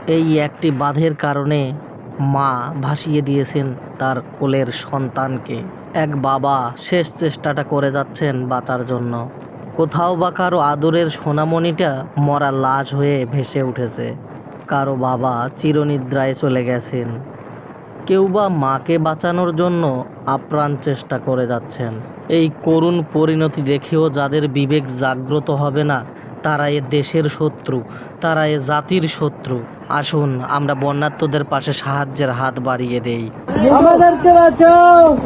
এই একটি বাঁধের কারণে মা ভাসিয়ে দিয়েছেন তার কোলের সন্তানকে। এক বাবা শেষ চেষ্টাটা করে যাচ্ছেন বাঁচার জন্য। কোথাও বা কারো আদরের সোনামণিটা মরা লাশ হয়ে ভেসে উঠেছে। কারো বাবা চিরনিদ্রায় চলে গেছেন। কেউ বা মাকে বাঁচানোর জন্য আপ্রাণ চেষ্টা করে যাচ্ছেন। এই করুণ পরিণতি দেখেও যাদের বিবেক জাগ্রত হবে না, তারা এ দেশের শত্রু, তারা এ জাতির শত্রু। আসুন আমরা বন্যার্তদের পাশে সাহায্যের হাত বাড়িয়ে দেই। আমাদেরকে বাঁচাও।